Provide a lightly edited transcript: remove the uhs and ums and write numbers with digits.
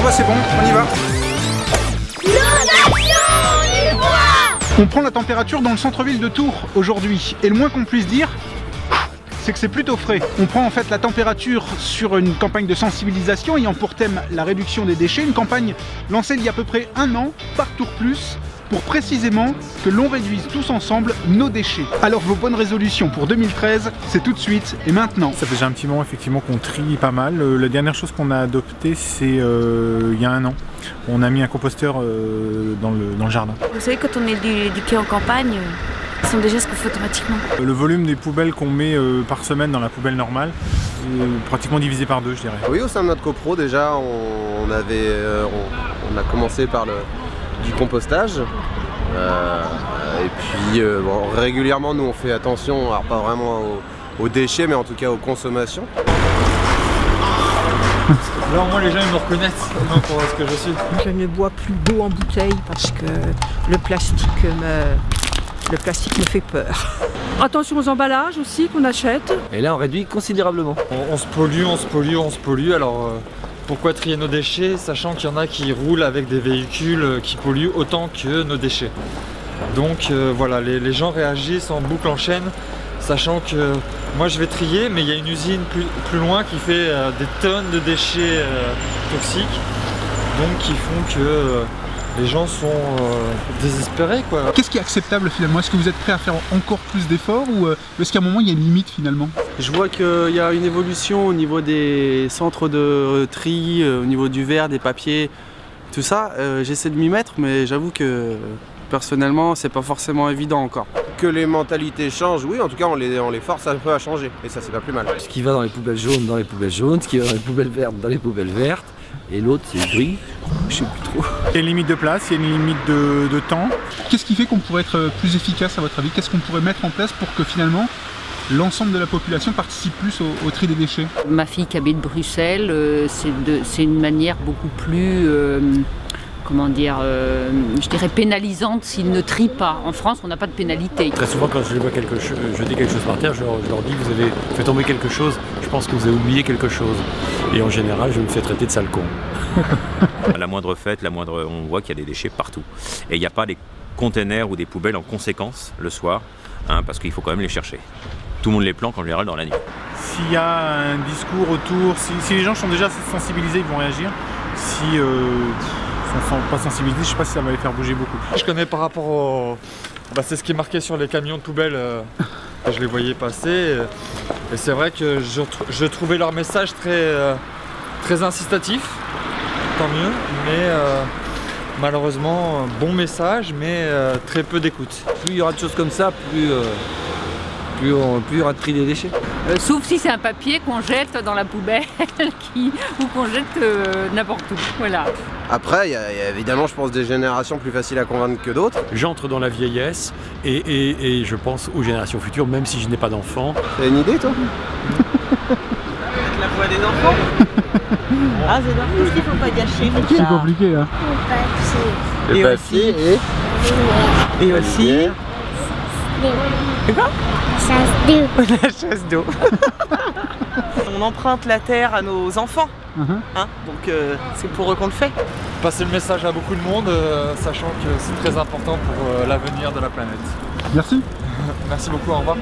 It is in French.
Bon bah c'est bon, on y va. On prend la température dans le centre-ville de Tours aujourd'hui. Et le moins qu'on puisse dire, c'est que c'est plutôt frais. On prend en fait la température sur une campagne de sensibilisation ayant pour thème la réduction des déchets. Une campagne lancée il y a à peu près 1 an par Tours Plus, pour précisément que l'on réduise tous ensemble nos déchets. Alors vos bonnes résolutions pour 2013, c'est tout de suite et maintenant. Ça fait déjà un petit moment effectivement qu'on trie pas mal. La dernière chose qu'on a adoptée, c'est il y a 1 an. On a mis un composteur dans le jardin. Vous savez, quand on est éduqué en campagne, ce sont des gestes qu'on fait automatiquement. Le volume des poubelles qu'on met par semaine dans la poubelle normale est pratiquement divisé par 2, je dirais. Oui, au sein de notre copro déjà, on a commencé par du compostage. Et puis bon, régulièrement nous on fait attention, alors pas vraiment aux déchets mais en tout cas aux consommations. Là au moins les gens ils me reconnaissent pour ce que je suis. Je ne bois plus d'eau en bouteille parce que le plastique me fait peur. Attention aux emballages aussi qu'on achète. Et là on réduit considérablement. On se pollue, alors pourquoi trier nos déchets sachant qu'il y en a qui roulent avec des véhicules qui polluent autant que nos déchets. Donc voilà, les gens réagissent en boucle en chaîne, sachant que moi je vais trier, mais il y a une usine plus loin qui fait des tonnes de déchets toxiques, donc qui font que les gens sont désespérés quoi. Qu'est-ce qui est acceptable finalement? Est-ce que vous êtes prêt à faire encore plus d'efforts ou est-ce qu'à un moment il y a une limite finalement? Je vois qu'il y a une évolution au niveau des centres de tri, au niveau du verre, des papiers, tout ça. J'essaie de m'y mettre mais j'avoue que personnellement c'est pas forcément évident encore. Que les mentalités changent, oui en tout cas on les force un peu à changer et ça c'est pas plus mal. Ce qui va dans les poubelles jaunes, ce qui va dans les poubelles vertes dans les poubelles vertes. Et l'autre c'est gris, je sais plus trop. Il y a une limite de place, il y a une limite de temps. Qu'est-ce qui fait qu'on pourrait être plus efficace à votre avis? Qu'est-ce qu'on pourrait mettre en place pour que finalement l'ensemble de la population participe plus au tri des déchets? Ma fille qui habite Bruxelles, c'est une manière beaucoup plus, comment dire, je dirais pénalisante s'ils ne trient pas. En France, on n'a pas de pénalité. Très souvent quand je vois jeter quelque chose par terre, je leur dis vous avez fait tomber quelque chose, je pense que vous avez oublié quelque chose. Et en général, je me fais traiter de sale con. À la moindre fête, on voit qu'il y a des déchets partout. Et il n'y a pas des containers ou des poubelles en conséquence le soir, hein, parce qu'il faut quand même les chercher. Tout le monde les planque en général dans la nuit. S'il y a un discours autour, si les gens sont déjà sensibilisés, ils vont réagir. Si ils ne sont pas sensibilisés, je ne sais pas si ça va les faire bouger beaucoup. Je connais par rapport au... c'est ce qui est marqué sur les camions de poubelles. Je les voyais passer. Et c'est vrai que je trouvais leur message très incitatif. Tant mieux. Mais malheureusement, bon message, mais très peu d'écoute. Plus il y aura de choses comme ça, plus il y aura de tri des déchets. Sauf si c'est un papier qu'on jette dans la poubelle ou qu'on jette n'importe où. Voilà. Après, il y a évidemment, je pense, des générations plus faciles à convaincre que d'autres. J'entre dans la vieillesse et je pense aux générations futures, même si je n'ai pas d'enfants. T'as une idée, toi? La voix des enfants. Ah, c'est dingue, qu'est-ce qu'il faut pas gâcher? C'est compliqué hein. Le papier Et aussi... Et quoi? La chasse d'eau. On emprunte la terre à nos enfants, hein, donc c'est pour eux qu'on le fait. Passer le message à beaucoup de monde, sachant que c'est très important pour l'avenir de la planète. Merci. Merci beaucoup, au revoir.